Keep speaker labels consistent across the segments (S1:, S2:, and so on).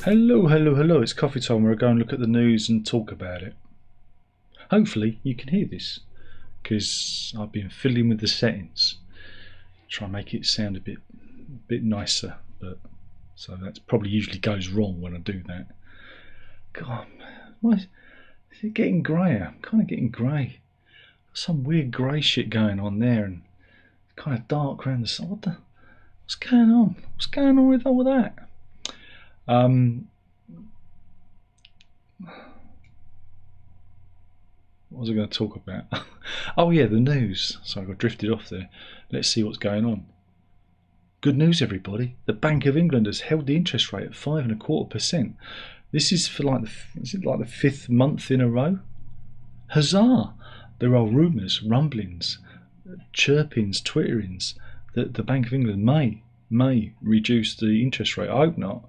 S1: Hello, hello, hello. It's coffee time where I go and look at the news and talk about it. Hopefully you can hear this because I've been fiddling with the settings. Try and make it sound a bit nicer, but so that probably usually goes wrong when I do that. God, why is it getting greyer? I'm kind of getting grey. Some weird grey shit going on there and kind of dark around the side. What's going on? What's going on with all that? What was I going to talk about? Oh yeah, the news. So I got drifted off there. Let's see what's going on. Good news, everybody. The Bank of England has held the interest rate at 5.25%. This is for the fifth month in a row? Huzzah! There are rumours, rumblings, chirpings, twitterings that the Bank of England may reduce the interest rate. I hope not,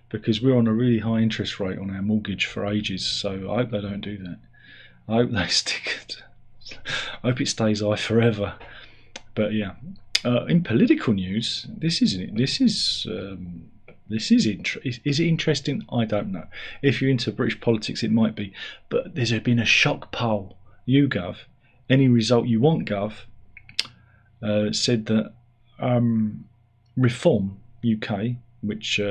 S1: because we're on a really high interest rate on our mortgage for ages, so I hope they don't do that. I hope they stick it. I hope it stays high forever. But yeah, in political news, is it interesting? I don't know. If you're into British politics, it might be. But there's been a shock poll. YouGov, any result you want, Gov, said that Reform UK, which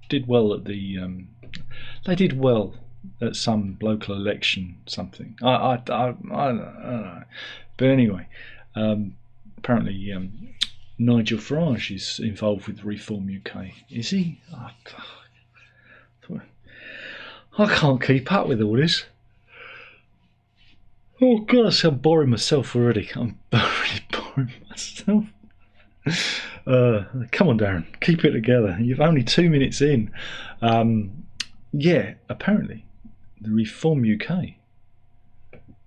S1: did well at they did well at some local election, something. I don't know. But anyway, apparently Nigel Farage is involved with Reform UK. Is he? Oh, God. I can't keep up with all this. Oh gosh, I'm boring myself already. I'm already boring myself. Come on, Darren, keep it together. You're only 2 minutes in. Yeah, apparently the Reform UK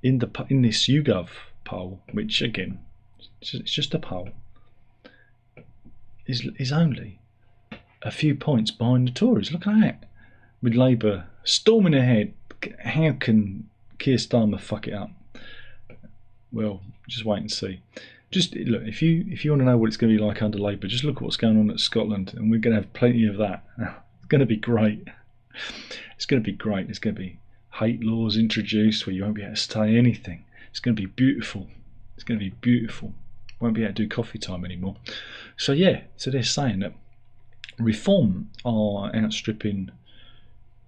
S1: in this YouGov poll, which again, it's just a poll, is only a few points behind the Tories. Look at that, with Labour storming ahead. How can Keir Starmer fuck it up? Well, just wait and see. Just look, if you want to know what it's going to be like under Labour, just look at what's going on at Scotland, and we're going to have plenty of that. It's going to be great. It's going to be great. There's going to be hate laws introduced where you won't be able to say anything. It's going to be beautiful. It's going to be beautiful. Won't be able to do coffee time anymore. So yeah, so they're saying that Reform are outstripping,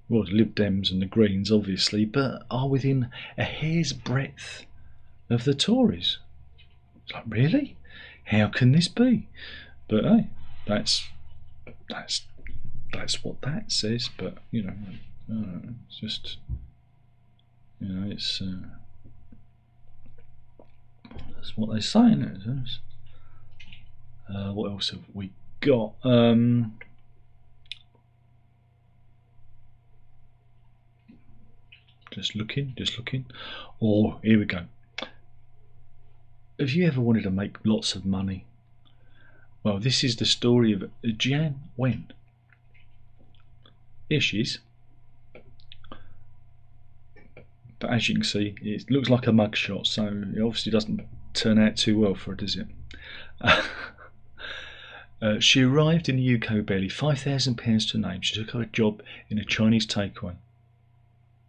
S1: well, the Lib Dems and the Greens, obviously, but are within a hair's breadth of the Tories. It's like, really? How can this be? But hey, that's what that says. But you know, it's just, you know, it's that's what they're saying. What else have we got? Just looking. Oh, here we go. Have you ever wanted to make lots of money? Well, this is the story of Jian Wen. Here she is. But as you can see, it looks like a mugshot, so it obviously doesn't turn out too well for her, does it? She arrived in the UK with barely £5,000 to her name. She took her a job in a Chinese takeaway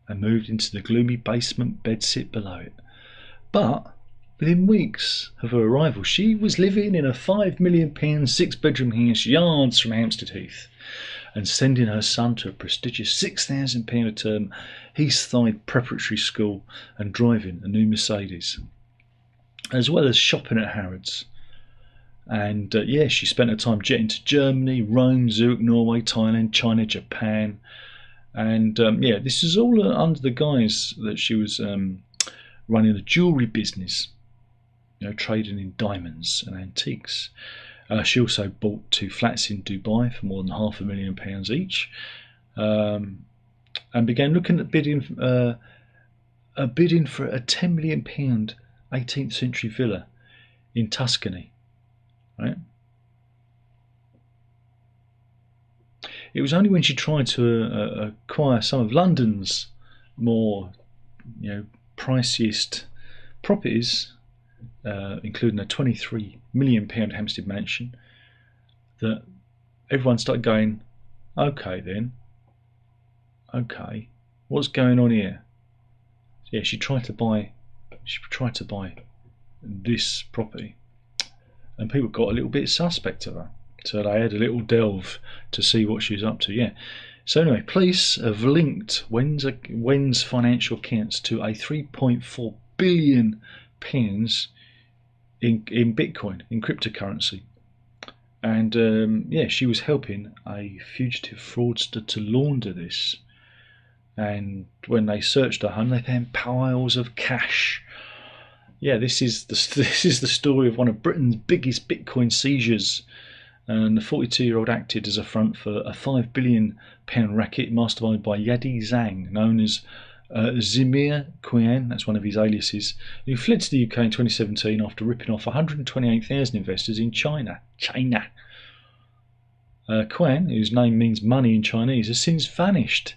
S1: and moved into the gloomy basement bedsit below it. But within weeks of her arrival, she was living in a £5 million 6-bedroom house yards from Hampstead Heath, and sending her son to a prestigious £6,000 a term Heathside preparatory school and driving a new Mercedes, as well as shopping at Harrods. And yeah, she spent her time jetting to Germany, Rome, Zurich, Norway, Thailand, China, Japan. And yeah, this is all under the guise that she was running a jewellery business, you know, trading in diamonds and antiques. She also bought 2 flats in Dubai for more than £500,000 each, and began looking at bidding for a £10 million 18th century villa in Tuscany. Right? It was only when she tried to acquire some of London's more, you know, priciest properties, including a £23 million Hampstead mansion, that everyone started going, okay then, okay, what's going on here? Yeah, she tried to buy this property, and people got a little bit suspect of her. So they had a little delve to see what she was up to. Yeah. So anyway, police have linked Wen's financial accounts to a 3.4 billion pounds in Bitcoin, in cryptocurrency. And yeah, she was helping a fugitive fraudster to launder this. And when they searched her home, they found piles of cash. Yeah, this is the story of one of Britain's biggest Bitcoin seizures. And the 42-year-old acted as a front for a £5 billion racket masterminded by Yadi Zhang, known as Zimir Qian, that's one of his aliases, who fled to the UK in 2017 after ripping off 128,000 investors in China. Qian, whose name means money in Chinese, has since vanished,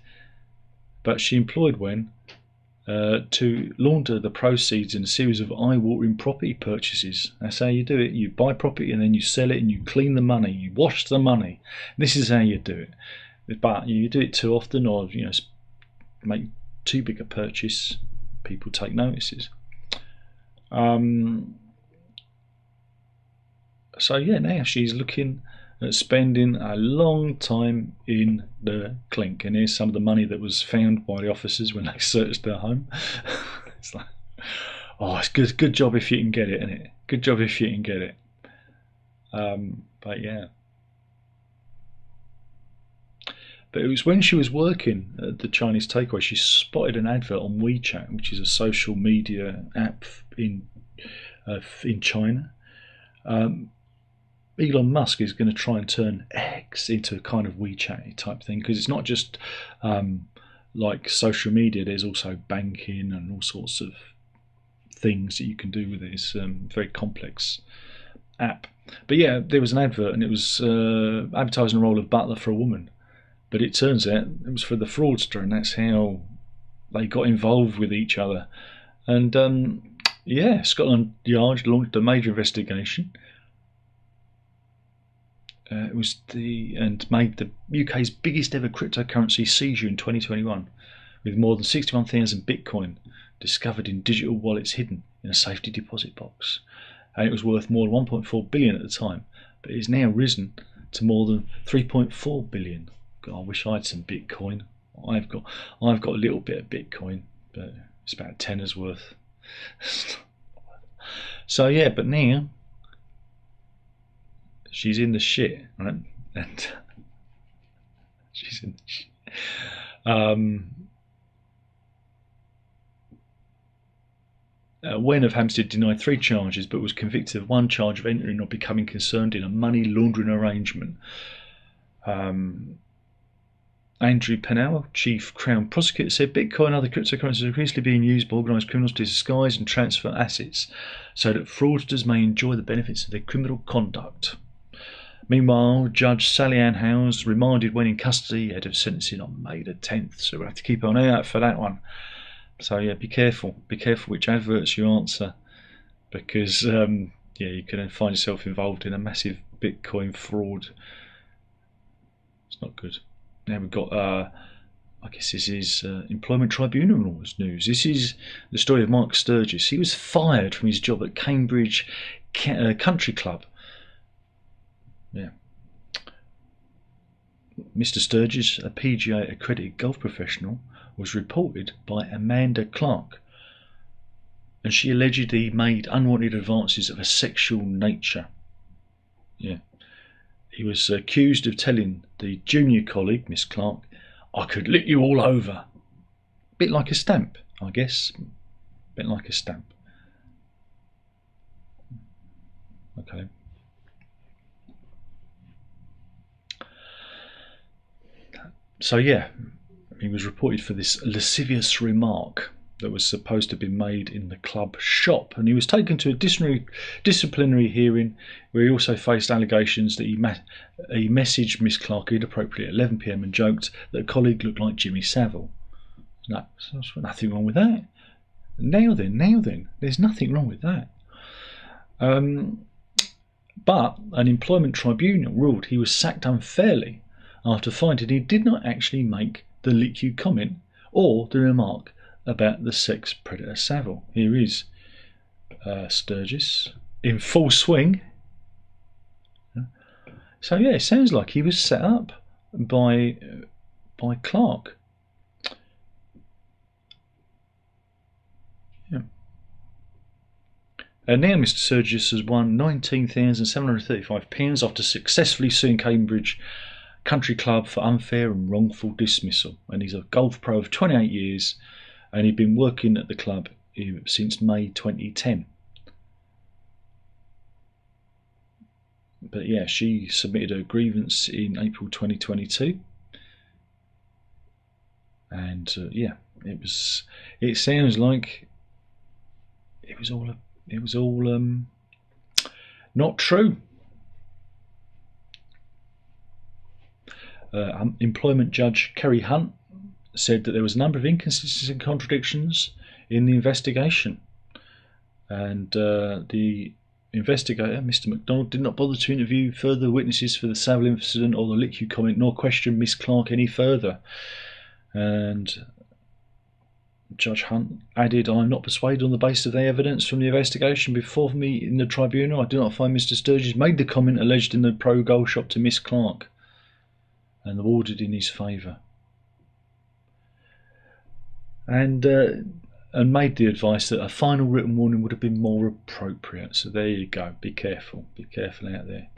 S1: but she employed Wen to launder the proceeds in a series of eye-watering property purchases. That's how you do it. You buy property and then you sell it and you clean the money, you wash the money. This is how you do it. But you do it too often, or make too big a purchase, people take notices. So yeah, now she's looking at spending a long time in the clink, and here's some of the money that was found by the officers when they searched their home. It's like, oh, it's good job if you can get it, isn't it? Good job if you can get it. But yeah. But it was when she was working at the Chinese takeaway, she spotted an advert on WeChat, which is a social media app in China. Elon Musk is going to try and turn X into a kind of WeChat type thing, because it's not just like social media. There's also banking and all sorts of things that you can do with it. It's a very complex app. But yeah, there was an advert, and it was advertising the role of butler for a woman. But it turns out it was for the fraudster, and that's how they got involved with each other. And yeah, Scotland Yard launched a major investigation. It was made the UK's biggest ever cryptocurrency seizure in 2021, with more than 61,000 Bitcoin discovered in digital wallets hidden in a safety deposit box. And it was worth more than 1.4 billion at the time, but it's now risen to more than 3.4 billion. God, I wish I had some Bitcoin. I've got a little bit of Bitcoin, but it's about a tenner's worth. So yeah, but now she's in the shit, right? And she's in the shit. Wen of Hampstead denied 3 charges, but was convicted of 1 charge of entering or becoming concerned in a money laundering arrangement. Andrew Pennell, Chief Crown Prosecutor, said Bitcoin and other cryptocurrencies are increasingly being used by organised criminals to disguise and transfer assets so that fraudsters may enjoy the benefits of their criminal conduct. Meanwhile, Judge Sally Ann Howes remanded Wen in custody ahead of sentencing on May the 10th, so we'll have to keep an eye out for that one. So yeah, be careful which adverts you answer, because yeah, you can find yourself involved in a massive Bitcoin fraud. It's not good. Now we've got, I guess this is Employment Tribunal news. This is the story of Mark Sturgis. He was fired from his job at Cambridge Country Club. Yeah. Mr. Sturgis, a PGA accredited golf professional, was reported by Amanda Clark, and she allegedly made unwanted advances of a sexual nature. Yeah. He was accused of telling the junior colleague, Miss Clark, "I could lick you all over." Bit like a stamp, I guess. Bit like a stamp. Okay. So yeah, he was reported for this lascivious remark that was supposed to have been made in the club shop, and he was taken to a disciplinary hearing where he also faced allegations that he messaged Miss Clark inappropriately at 11 p.m. and joked that a colleague looked like Jimmy Savile. No, there's nothing wrong with that. Now then, there's nothing wrong with that. But an employment tribunal ruled he was sacked unfairly after finding he did not actually make the Lick You comment or the remark about the sex predator Savile. Here is Sturgis in full swing. So yeah, it sounds like he was set up by Clark. Yeah. And now Mr. Sturgis has won £19,735 after successfully suing Cambridge Country Club for unfair and wrongful dismissal. And he's a golf pro of 28 years, and he'd been working at the club since May 2010. But yeah, she submitted a grievance in April 2022, and yeah, it sounds like it was all not true. Employment Judge Kerry Hunt said that there was a number of inconsistencies and contradictions in the investigation, and the investigator, Mr. MacDonald, did not bother to interview further witnesses for the Savile incident or the Lick You comment, nor question Miss Clark any further. And Judge Hunt added, "I am not persuaded on the basis of the evidence from the investigation before me in the tribunal. I do not find Mr. Sturgis made the comment alleged in the Pro Goal shop to Miss Clark," and awarded in his favour. And made the advice that a final written warning would have been more appropriate. So there you go. Be careful out there.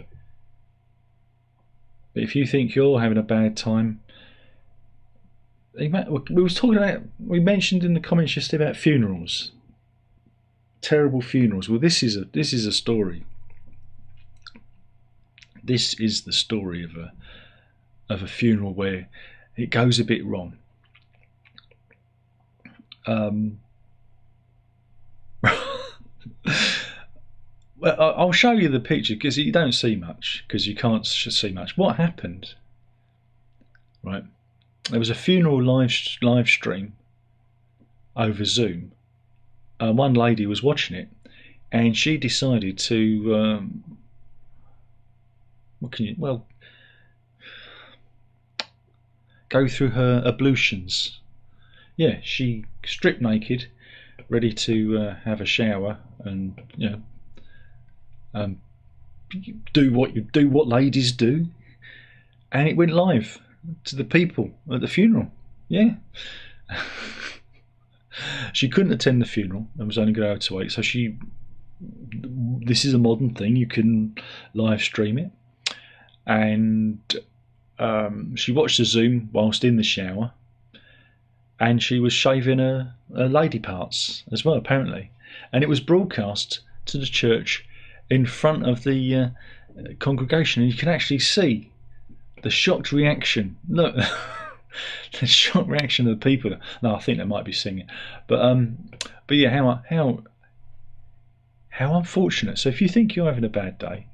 S1: But if you think you're having a bad time, we mentioned in the comments yesterday about funerals, terrible funerals. Well, this is a story. This is the story of a funeral where it goes a bit wrong. Well, I'll show you the picture because you don't see much, because you can't see much. What happened? Right, there was a funeral live stream over Zoom. One lady was watching it, and she decided to go through her ablutions. Yeah, she stripped naked, ready to have a shower, and do what ladies do, and it went live to the people at the funeral. Yeah. She couldn't attend the funeral and was only going to wait, so this is a modern thing, you can live stream it, and she watched the Zoom whilst in the shower, and she was shaving her lady parts as well, apparently, and it was broadcast to the church in front of the congregation, and you can actually see the shocked reaction. Look, the shocked reaction of the people. No, I think they might be singing, but yeah, how unfortunate. So if you think you're having a bad day,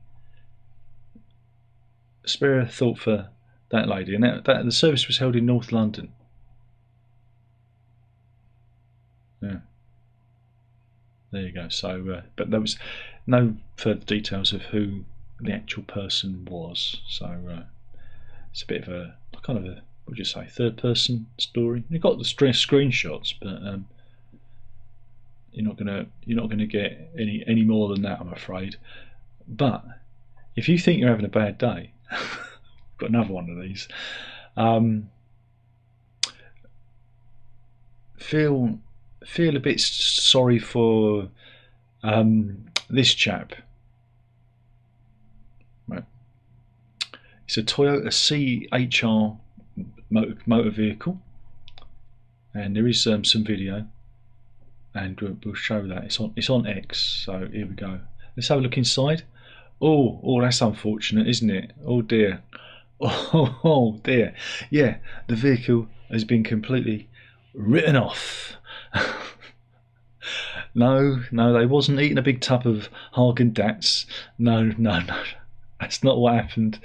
S1: spare a thought for that lady. And that the service was held in North London. Yeah. There you go. So, but there was no further details of who the actual person was. So it's a bit of a kind of a, what would you say, third-person story. You've got the screenshots, but you're not gonna get any more than that, I'm afraid. But if you think you're having a bad day, I've got another one of these. Feel a bit sorry for this chap. Right. It's a Toyota CHR motor vehicle, and there is some video, and we'll show that. It's on X. So here we go. Let's have a look inside. Oh, that's unfortunate, isn't it? Oh dear. Oh dear. Yeah, the vehicle has been completely written off. No, they wasn't eating a big tub of Haagen-Dazs. No, that's not what happened.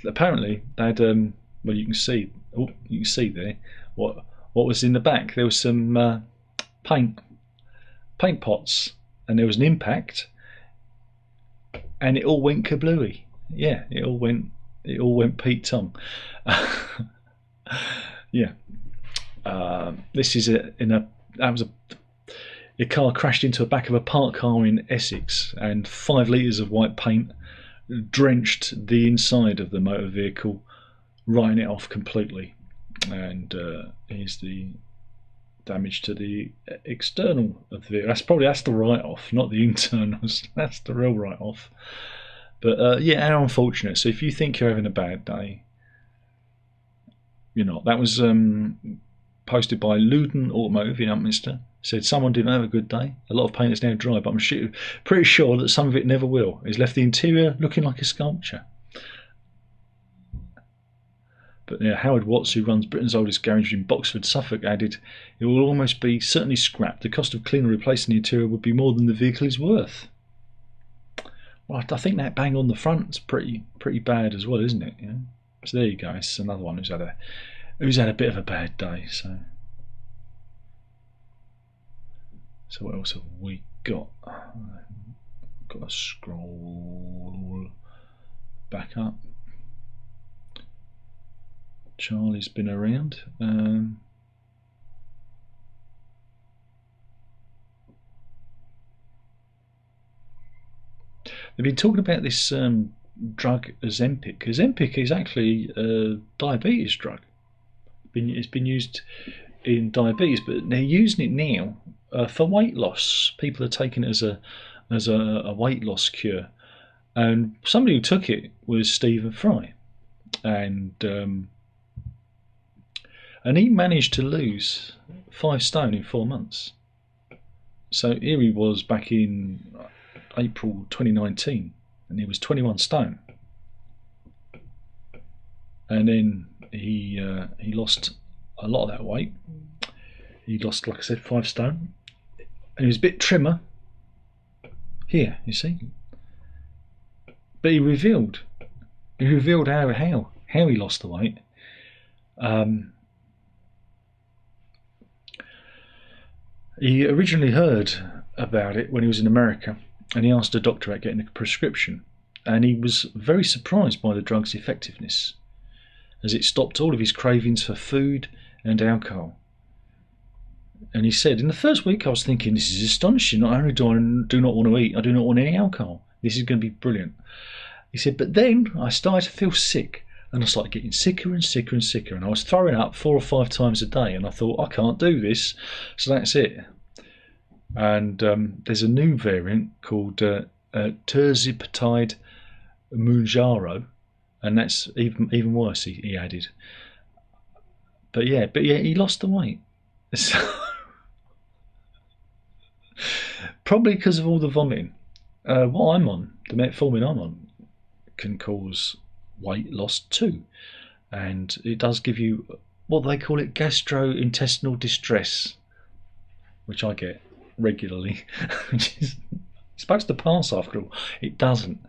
S1: Apparently they had well, you can see there what was in the back. There was some paint pots, and there was an impact, and it all went kablooey. Yeah, it all went It all went Pete Tong. Yeah. This is a car crashed into the back of a parked car in Essex, and 5 litres of white paint drenched the inside of the motor vehicle, writing it off completely. And here's the damage to the external of the vehicle. That's the write-off, not the internals. That's the real write-off. But yeah, how unfortunate. So if you think you're having a bad day, you're not. That was posted by Loudon Automotive in Upminster. Said someone didn't have a good day. A lot of paint is now dry, but I'm pretty sure that some of it never will. It's left the interior looking like a sculpture. But yeah, Howard Watts, who runs Britain's oldest garage in Boxford, Suffolk, added, "It will almost be certainly scrapped. The cost of cleaning and replacing the interior would be more than the vehicle is worth." Well, I think that bang on the front's pretty bad as well, isn't it? Yeah? So there you go. It's another one who's had a bit of a bad day. So what else have we got? Got to scroll back up. Charlie's been around. They've been talking about this drug Ozempic. Ozempic is actually a diabetes drug. It's been used in diabetes, but they're using it now for weight loss. People are taking it as a weight loss cure. And somebody who took it was Stephen Fry, and he managed to lose 5 stone in 4 months. So here he was back in April 2019, and he was 21 stone, and then he lost a lot of that weight. He lost, like I said, 5 stone, and he was a bit trimmer here, you see. But he revealed how he lost the weight. He originally heard about it when he was in America, and he asked a doctor about getting a prescription, and he was very surprised by the drug's effectiveness, as it stopped all of his cravings for food and alcohol. And he said, "In the first week I was thinking, this is astonishing. Not only do I do not want to eat, I do not want any alcohol. This is going to be brilliant." He said, "But then I started to feel sick, and I started getting sicker and sicker and sicker, and I was throwing up 4 or 5 times a day, and I thought, I can't do this, so that's it." And there's a new variant called terzepatide Mounjaro, and that's even worse, he added. But yeah, he lost the weight. So, probably because of all the vomiting. What I'm on, the metformin I'm on, can cause weight loss too, and it does give you what they call it, gastrointestinal distress, which I get regularly, which is supposed to pass after all. It doesn't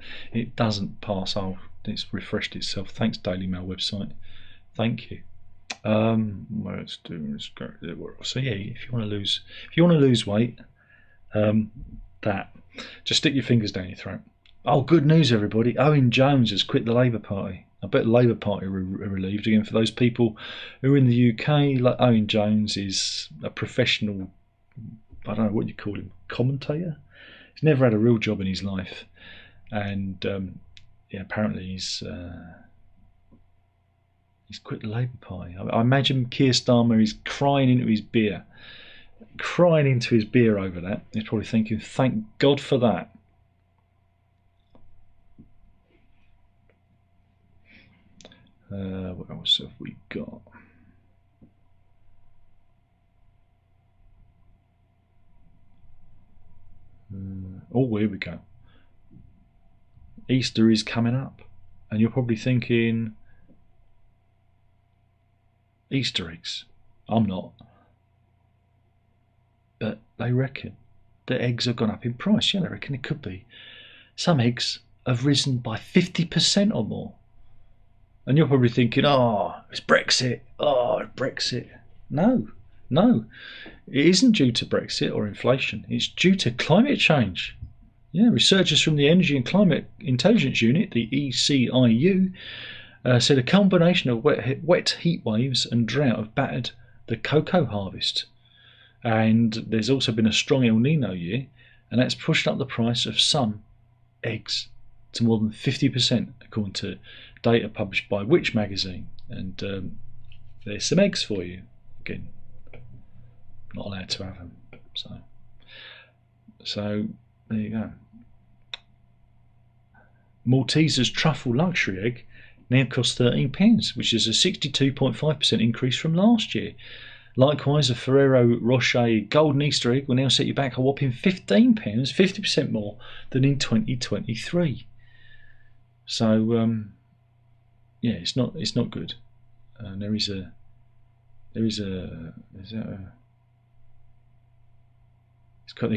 S1: pass. It's refreshed itself. Thanks, Daily Mail website. Thank you. Let's go. So yeah, if you want to lose weight, just stick your fingers down your throat. Oh, good news, everybody! Owen Jones has quit the Labour Party. I bet the Labour Party are relieved again. For those people who are in the UK, like Owen Jones is a professional, I don't know what you call him, commentator. He's never had a real job in his life, and yeah, apparently he's quit the Labour Party. I imagine Keir Starmer is crying into his beer over that. He's probably thinking, "Thank God for that." What else have we got? Oh, here we go. Easter is coming up, and you're probably thinking, Easter eggs. I'm not. But they reckon the eggs have gone up in price. Yeah, they reckon it could be. Some eggs have risen by 50% or more. And you're probably thinking, oh, it's Brexit. Oh, Brexit. No. It isn't due to Brexit or inflation. It's due to climate change. Yeah, researchers from the Energy and Climate Intelligence Unit, the ECIU, Said a combination of wet heat waves and drought have battered the cocoa harvest. And there's also been a strong El Nino year, and that's pushed up the price of some eggs to more than 50%, according to data published by Which magazine. And there's some eggs for you. Again, not allowed to have them. So there you go. Malteser's truffle luxury egg now costs £13, which is a 62.5% increase from last year. Likewise, a Ferrero Rocher Golden Easter egg will now set you back a whopping £15, 50% more than in 2023. So yeah, it's not good. And they're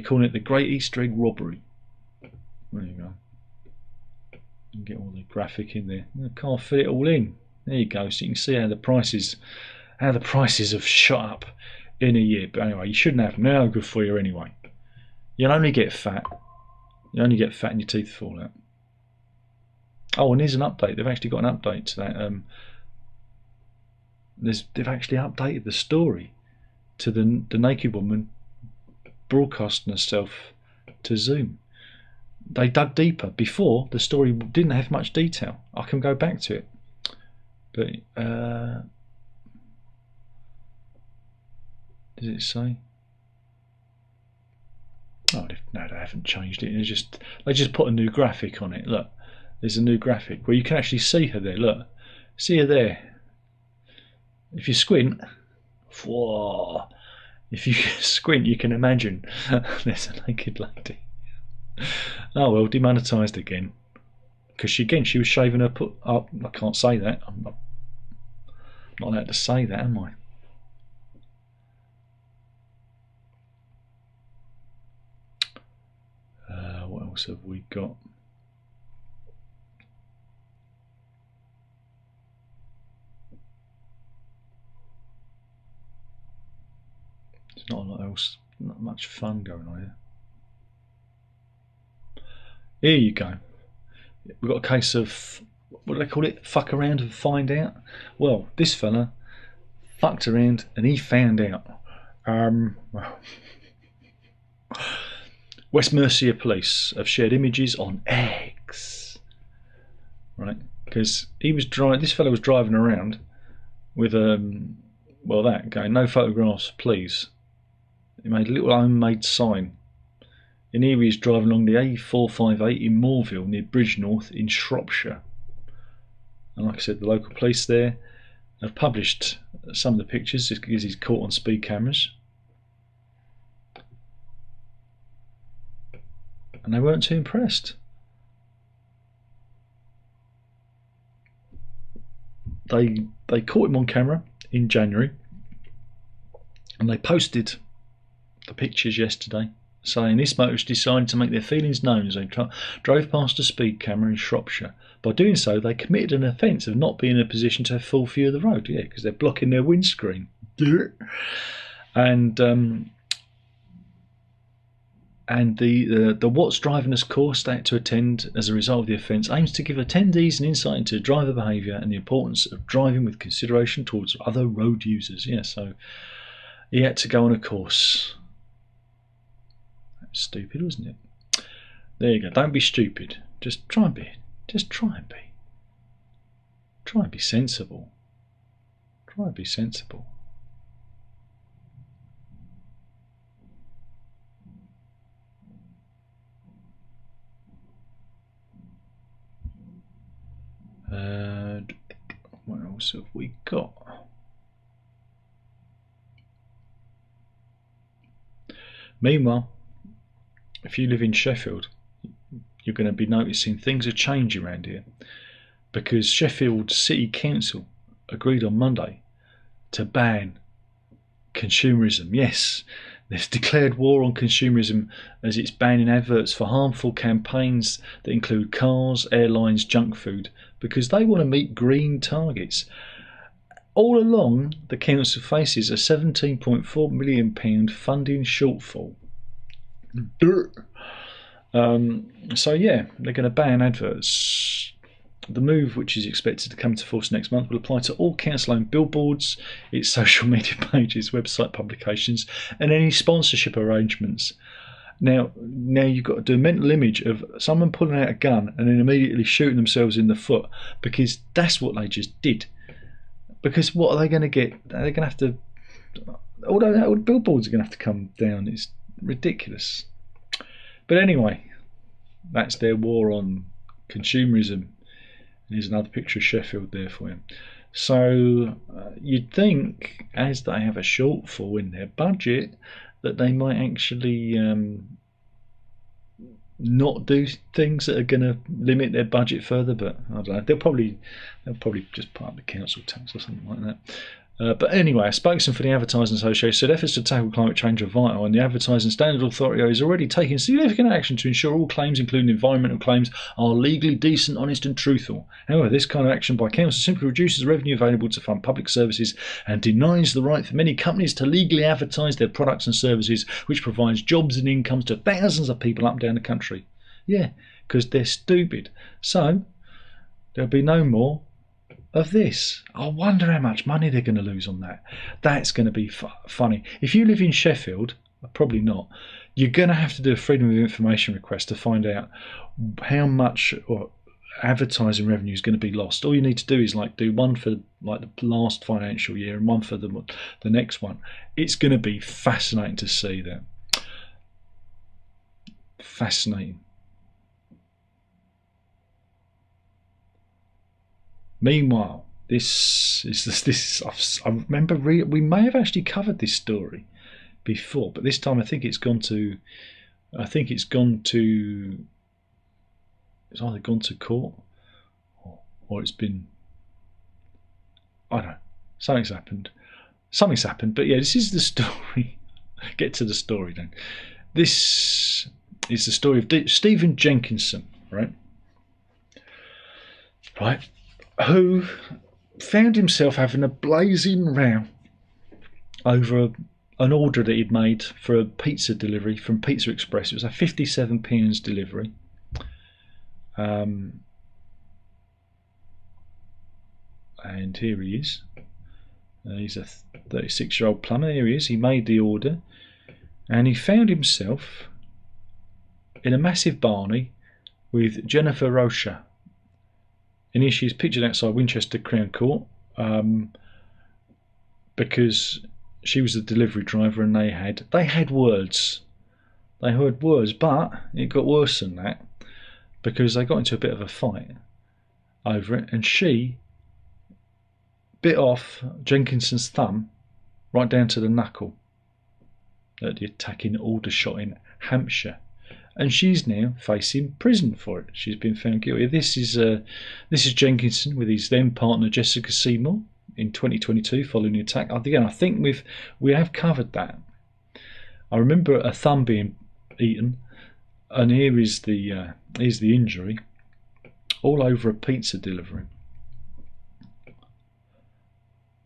S1: calling it the Great Easter Egg Robbery. There you go. You can get all the graphic in there. I can't fit it all in. There you go. So you can see how the prices have shot up in a year. But anyway, you shouldn't have them. They're no good for you anyway. You'll only get fat. You only get fat and your teeth fall out. Oh, and here's an update. They've actually got an update to that. They've actually updated the story to the naked woman broadcasting herself to Zoom. They dug deeper. Before, the story didn't have much detail. I can go back to it. But does it say? Oh no, they haven't changed it. They just put a new graphic on it. Look, there's a new graphic where you can actually see her there. Look, see her there. If you squint, whoa, if you squint, you can imagine there's a naked lady. Oh well, demonetised again. Because she was shaving her up. I can't say that. I'm not allowed to say that, am I? What else have we got? There's not a lot else. Not much fun going on here. Here you go. We've got a case of, what do they call it? Fuck around and find out. Well, this fella fucked around and he found out. West Mercia police have shared images on eggs, right? Because this fellow was driving around with that going, no photographs, please. He made a little homemade sign. And here he is driving along the A458 in Moorville near Bridgnorth in Shropshire. And like I said, the local police there have published some of the pictures because he's caught on speed cameras. And they weren't too impressed. They caught him on camera in January and they posted the pictures yesterday, saying this motorist decided to make their feelings known as they drove past a speed camera in Shropshire. By doing so, they committed an offence of not being in a position to have full view of the road. Yeah, because they're blocking their windscreen. And the What's Driving Us course they had to attend as a result of the offence aims to give attendees an insight into driver behaviour and the importance of driving with consideration towards other road users. Yeah, so he had to go on a course. That's stupid, wasn't it? There you go. Don't be stupid. Just try and be. Try and be sensible. Try and be sensible. What else have we got? Meanwhile, if you live in Sheffield, you're going to be noticing things are changing around here, because Sheffield City Council agreed on Monday to ban consumerism. Yes, they've declared war on consumerism as it's banning adverts for harmful campaigns that include cars, airlines, junk food, because they want to meet green targets. All along, the council faces a £17.4 million funding shortfall. So yeah, they're going to ban adverts The move, which is expected to come into force next month, will apply to all council-owned billboards, its social media pages, website publications, and any sponsorship arrangements. Now you've got to do a mental image of someone pulling out a gun and then immediately shooting themselves in the foot, because that's what they just did. Because what are they going to get? They're going to have to, all the billboards are going to have to come down. It's ridiculous. But anyway, that's their war on consumerism. Here's another picture of Sheffield there for you. So you'd think, as they have a shortfall in their budget, that they might actually not do things that are going to limit their budget further. But I don't know. They'll probably just part of the council tax or something like that. But anyway, a spokesman for the Advertising Association said efforts to tackle climate change are vital, and the Advertising Standard Authority is already taking significant action to ensure all claims, including environmental claims, are legally decent, honest and truthful. However, this kind of action by council simply reduces revenue available to fund public services and denies the right for many companies to legally advertise their products and services, which provides jobs and incomes to thousands of people up and down the country. Yeah, because they're stupid. So, there'll be no more of this. I wonder how much money they're going to lose on that. That's going to be funny. If you live in Sheffield, probably not, you're going to have to do a Freedom of Information request to find out how much or advertising revenue is going to be lost. All you need to do is do one for the last financial year and one for the next one. It's going to be fascinating to see that. Fascinating. Meanwhile, this I remember we may have actually covered this story before, but this time I think it's either gone to court or it's been, I don't know, something's happened. But yeah, this is the story. Get to the story then. This is the story of Stephen Jenkinson, right, who found himself having a blazing row over an order that he'd made for a pizza delivery from Pizza Express. It was a £57 delivery. And here he is. He's a 36-year-old plumber. Here he is. He made the order, and he found himself in a massive barney with Jennifer Rocha. And here she is pictured outside Winchester Crown Court, because she was the delivery driver, and they had words. They heard words, but it got worse than that, because they got into a bit of a fight over it, and she bit off Jenkinson's thumb right down to the knuckle at the attacking Aldershot in Hampshire. And she's now facing prison for it. She's been found guilty. This is Jenkinson with his then partner Jessica Seymour in 2022 following the attack. Again, I think we have covered that. I remember a thumb being eaten, and here is the injury, all over a pizza delivery.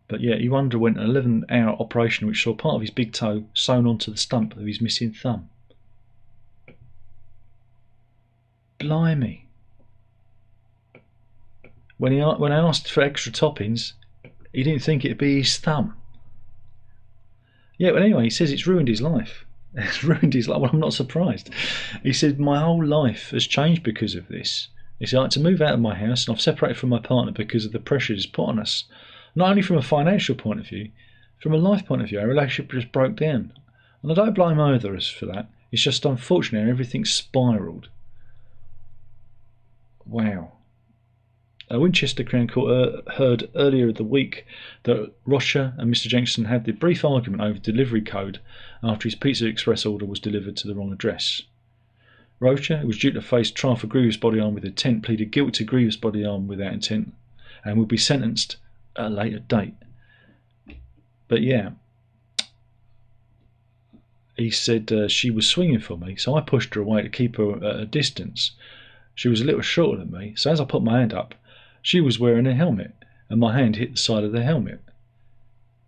S1: But yeah, he underwent an 11-hour operation which saw part of his big toe sewn onto the stump of his missing thumb. Blimey. When I asked for extra toppings, he didn't think it'd be his thumb. Yeah, but anyway, he says it's ruined his life. It's ruined his life. Well, I'm not surprised. He said, my whole life has changed because of this. He said, I had to move out of my house, and I've separated from my partner because of the pressure it's put on us. Not only from a financial point of view, from a life point of view, our relationship just broke down. And I don't blame either of us for that. It's just unfortunate everything spiralled. Wow. Winchester Crown Court heard earlier in the week that Rocha and Mr. Jenkinson had the brief argument over delivery code after his Pizza Express order was delivered to the wrong address. Rocha, who was due to face trial for grievous bodily harm with intent, pleaded guilty to grievous bodily harm without intent and will be sentenced at a later date. But yeah, he said she was swinging for me, so I pushed her away to keep her at a distance. She was a little shorter than me, so as I put my hand up, she was wearing a helmet, and my hand hit the side of the helmet.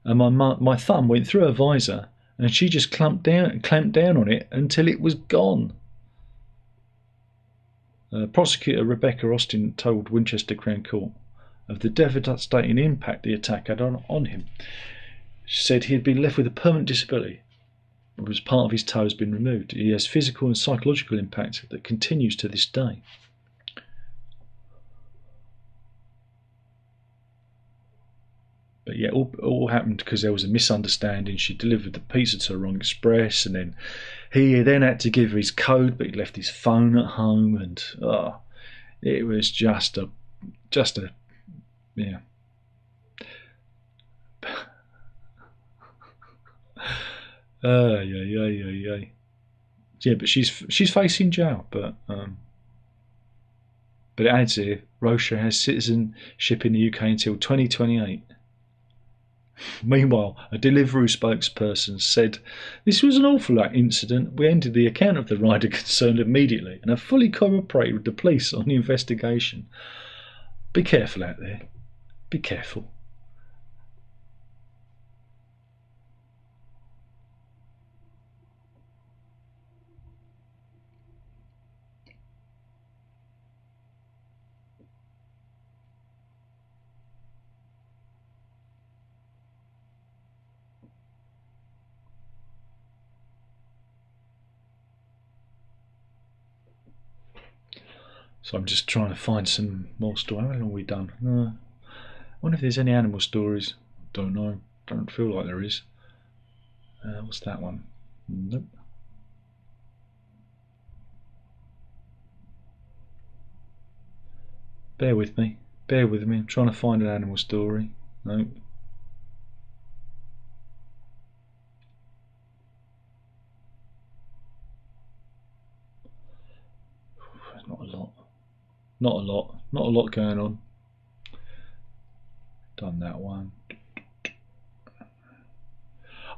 S1: And my thumb went through her visor, and she just clamped down on it until it was gone. Prosecutor Rebecca Austin told Winchester Crown Court of the devastating impact the attack had on him. She said he had been left with a permanent disability, as part of his toe has been removed. He has physical and psychological impact that continues to this day. But yeah, all happened because there was a misunderstanding. She delivered the pizza to the wrong express, and then he then had to give her his code, but he left his phone at home, and it was just a yeah. Yeah, but she's facing jail, but it adds here, Rocha has citizenship in the UK until 2028. Meanwhile, a Deliveroo spokesperson said, "This was an awful incident. We ended the account of the rider concerned immediately and have fully cooperated with the police on the investigation." Be careful out there. Be careful. So I'm just trying to find some more stories. How long have we done? I wonder if there's any animal stories. Don't know. Don't feel like there is. What's that one? Nope. Bear with me. Bear with me. I'm trying to find an animal story. Nope. Not a lot. Not a lot. Not a lot going on. Done that one.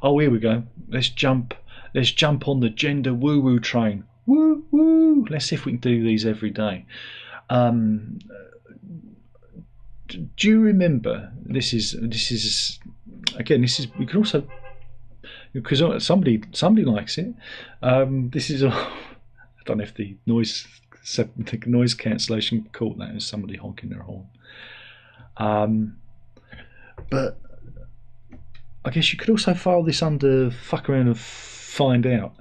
S1: Oh, here we go. Let's jump on the gender woo-woo train. Woo-woo! Let's see if we can do these every day. Do you remember? This is again. This is, we can also, because somebody likes it. This is I don't know if the noise cancellation caught that as somebody honking their horn. But I guess you could also file this under fuck around and find out.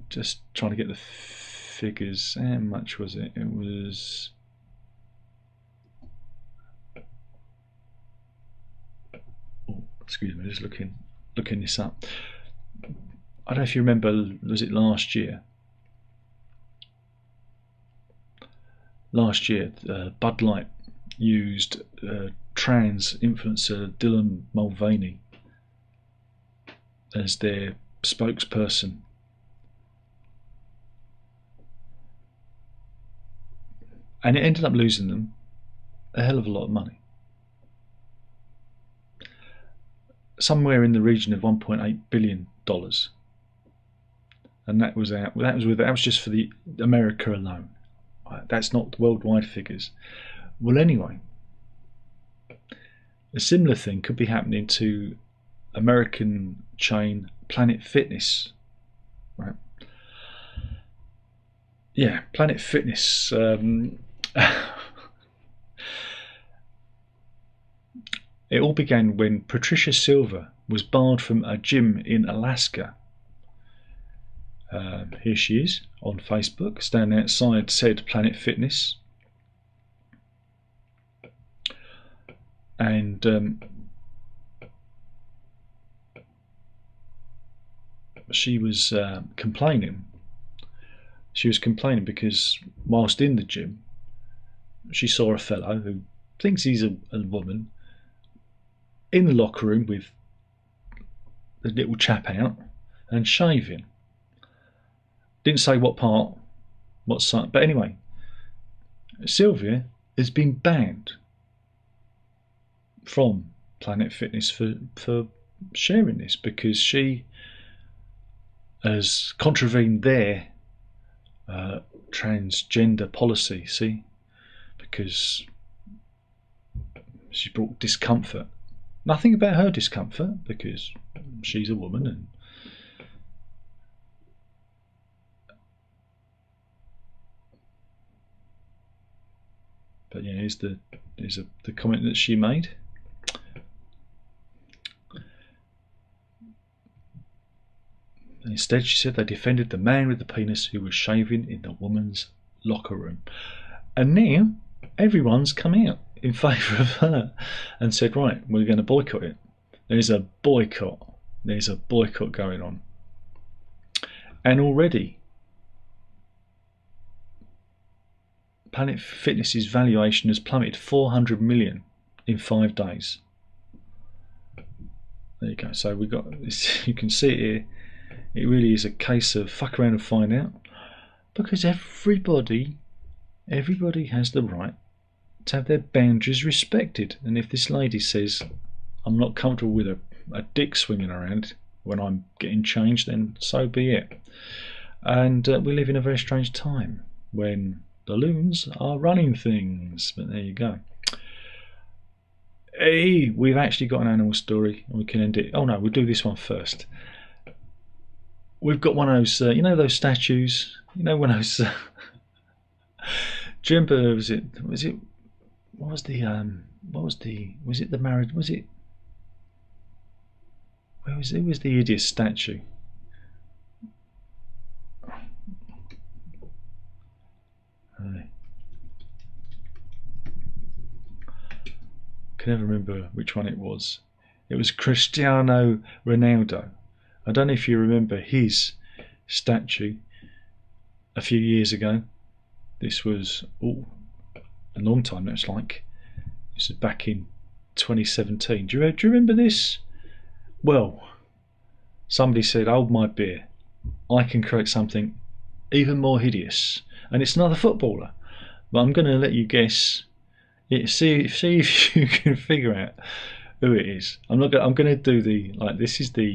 S1: Just trying to get the figures. How much was it? It was excuse me, just looking this up. I don't know if you remember, was it last year? Last year, Bud Light used trans influencer Dylan Mulvaney as their spokesperson. And it ended up losing them a hell of a lot of money. Somewhere in the region of $1.8 billion. And that was just for the America alone. That's not worldwide figures. Well, anyway, a similar thing could be happening to American chain Planet Fitness, right? Yeah, Planet Fitness. It all began when Patricia Silver was barred from a gym in Alaska. Here she is on Facebook, standing outside said Planet Fitness. And she was complaining. She was complaining because whilst in the gym, she saw a fellow who thinks he's a woman in the locker room with the little chap out and shaving. Didn't say what part, what side, but anyway, Sylvia has been banned from Planet Fitness for sharing this because she has contravened their transgender policy. See, because she brought discomfort. Nothing about her discomfort because she's a woman, and But yeah, here's the comment that she made. Instead, she said they defended the man with the penis who was shaving in the woman's locker room. And now everyone's come out in favour of her and said, right, we're going to boycott it. There's a boycott. There's a boycott going on. And already, Planet Fitness's valuation has plummeted 400 million in 5 days. There you go. So we got this. You can see it here. It really is a case of fuck around and find out, because everybody has the right to have their boundaries respected. And if this lady says, I'm not comfortable with a dick swinging around when I'm getting changed, then so be it. And we live in a very strange time when balloons are running things. But there you go. Hey, we've actually got an animal story, and we can end it. Oh no, we'll do this one first. We've got one of those, you know, those statues. You know, one of those. Do you remember? Was it the marriage? Was it? Who was the idiot statue? I can never remember which one it was. It was Cristiano Ronaldo. I don't know if you remember his statue a few years ago. This was a long time. That's like this is back in 2017. Do you remember this? Well, somebody said, "Hold my beer. I can create something even more hideous." And it's not a footballer, but I'm going to let you guess. See if you can figure out who it is. I'm going to do the This is the.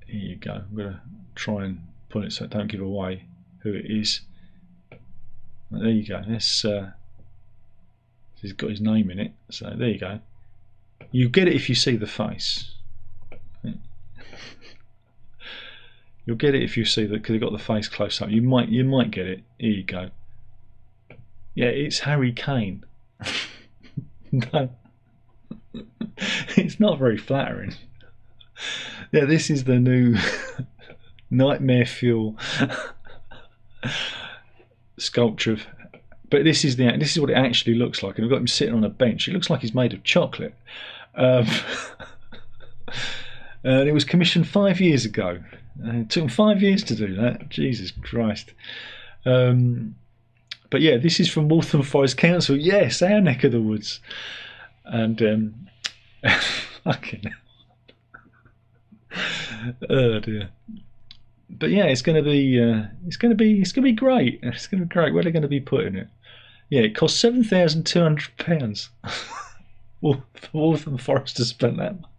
S1: Here you go. I'm going to try and put it so I don't give away who it is. There you go. This he's got his name in it. So there you go. You get it if you see the face. You'll get it if you see that, because they've got the face close up. You might get it. Here you go. Yeah, it's Harry Kane. No, it's not very flattering. Yeah, this is the new nightmare fuel sculpture of, but this is what it actually looks like. And we've got him sitting on a bench. It looks like he's made of chocolate. And it was commissioned 5 years ago. It took them 5 years to do that. Jesus Christ. But yeah, this is from Waltham Forest Council. Yes, our neck of the woods. And fucking oh dear. But yeah, it's going to be great. It's going to be great. Where are they going to be putting it? Yeah, it cost £7,200 for Waltham Forest to spend that much.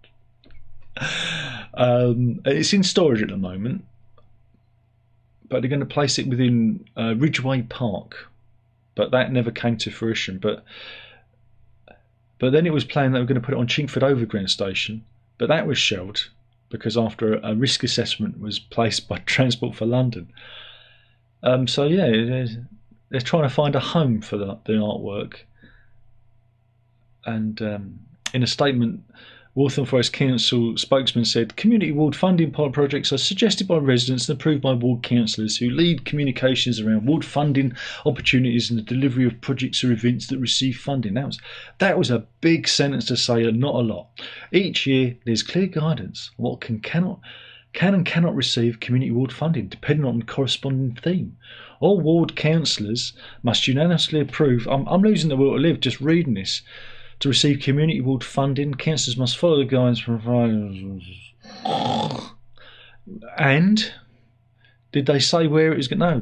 S1: It's in storage at the moment, but they're going to place it within Ridgeway Park, but that never came to fruition. But then it was planned that we were going to put it on Chingford Overground Station, but that was shelved because after a risk assessment was placed by Transport for London. So yeah, they're trying to find a home for the artwork. And in a statement, Waltham Forest Council spokesman said, community ward funding pilot projects are suggested by residents and approved by ward councillors who lead communications around ward funding opportunities and the delivery of projects or events that receive funding. That was a big sentence to say, and not a lot. Each year there's clear guidance on what can and cannot receive community ward funding, depending on the corresponding theme. All ward councillors must unanimously approve. I'm losing the will to live just reading this. To receive community ward funding, councillors must follow the guidance provided. And did they say where it was going? No,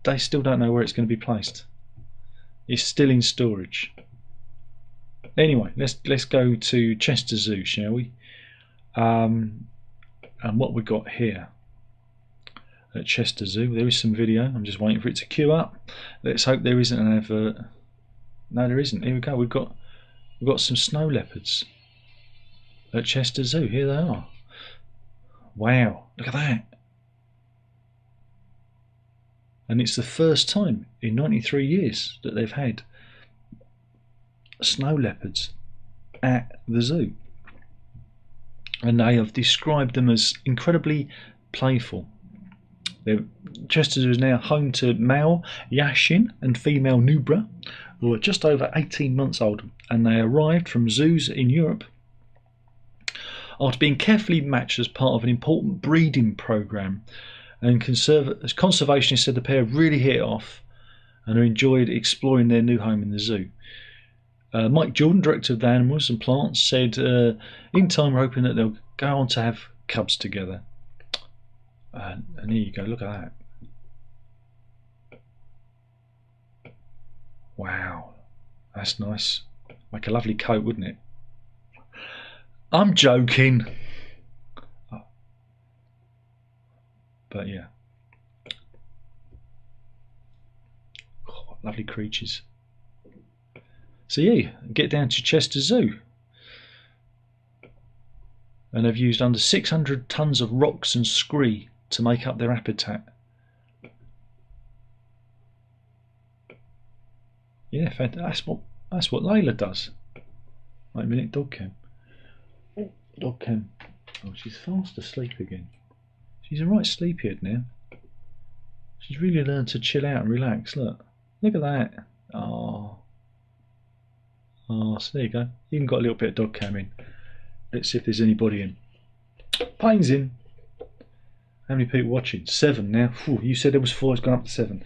S1: they still don't know where it's going to be placed. It's still in storage. Anyway, let's go to Chester Zoo, shall we? And what we got here at Chester Zoo, there is some video. I'm just waiting for it to queue up. Let's hope there isn't an advert. No, there isn't. Here we go. We've got some snow leopards at Chester Zoo. Here they are. Wow, look at that. and it's the first time in 93 years that they've had snow leopards at the zoo. And they have described them as incredibly playful. Chester Zoo is now home to male Yashin and female Nubra, who are just over 18 months old, and they arrived from zoos in Europe after being carefully matched as part of an important breeding programme. And conservationists said the pair really hit it off and enjoyed exploring their new home in the zoo. Mike Jordan, director of the Animals and Plants, said in time we're hoping that they'll go on to have cubs together. And here you go, look at that. Wow, that's nice. Make a lovely coat, wouldn't it? I'm joking. But yeah. Oh, lovely creatures. So yeah, get down to Chester Zoo. And they've used under 600 tonnes of rocks and scree to make up their habitat. Yeah, that's what Layla does. Wait a minute, dog cam. Dog cam. Oh, she's fast asleep again. She's a right sleepyhead now. She's really learned to chill out and relax. Look at that. Oh, so there you go. Even got a little bit of dog cam in. Let's see if there's anybody in. Payne's in. How many people watching? 7 now. Whew, you said there was 4, it's gone up to 7.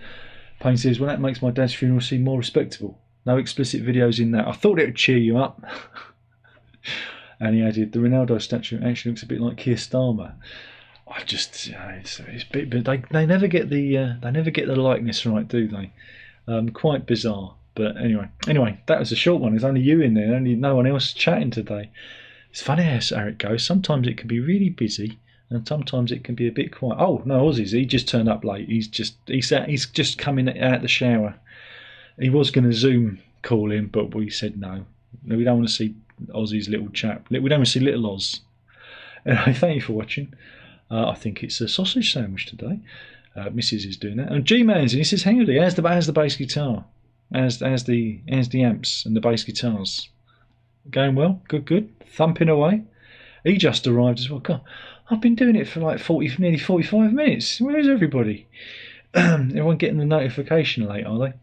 S1: Payne says, well, that makes my dad's funeral seem more respectable. No explicit videos in that. I thought it would cheer you up. And he added, the Ronaldo statue actually looks a bit like Keir Starmer. I just, it's a bit, but they never get the likeness right, do they? Quite bizarre. But anyway, that was a short one. There's only you in there, only no one else chatting today. It's funny how it goes. Sometimes it can be really busy, and sometimes it can be a bit quiet. Oh no, Aussie's, he just turned up late. He's just coming out the shower. He was going to Zoom call in, but we said no. We don't want to see Aussie's little chap. We don't want to see little Oz. Anyway, thank you for watching. I think it's a sausage sandwich today. Mrs. is doing that. And G-Man's in. He says, hang on, how's the bass guitar? How's the amps and the bass guitars? Going well? Good. Thumping away. He just arrived as well. God, I've been doing it for like nearly 45 minutes. Where's everybody? Everyone getting the notification late, are they?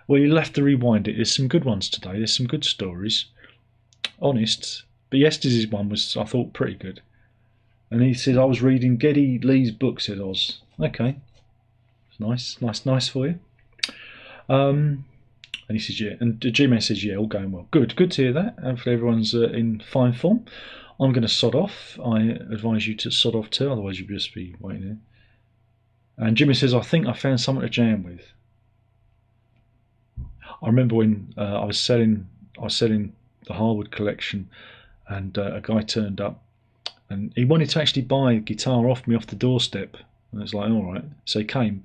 S1: Well, you'll have to rewind it. There's some good ones today. There's some good stories. Honest. But yesterday's one was, I thought, pretty good. And he says, I was reading Geddy Lee's book, said Oz. Okay. It's nice for you. And he says, yeah. And G-Man says, yeah, all going well. Good to hear that. Hopefully everyone's in fine form. I'm going to sod off. I advise you to sod off too, otherwise you'll just be waiting here. And Jimmy says, I think I found something to jam with. I remember when I was selling the Harwood collection, and a guy turned up, and he wanted to actually buy a guitar off me off the doorstep. And I was like, all right. So he came,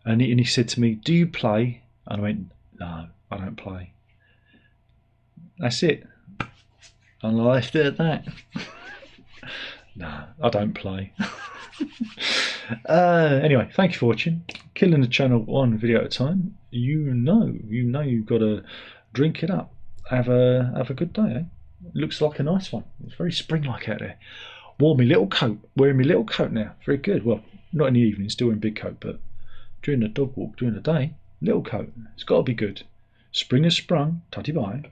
S1: and he said to me, do you play? And I went, no, I don't play. That's it. And I left it at that. No, I don't play. Anyway, thank you for watching. Killing the channel one video at a time. You know you've got to drink it up. Have a good day, eh? Looks like a nice one. It's very spring-like out there. Wore my little coat. Wearing my little coat now. Very good. Well, not in the evening, still wearing big coat, but during the dog walk, during the day, little coat. It's got to be good. Spring has sprung. Tutty bye.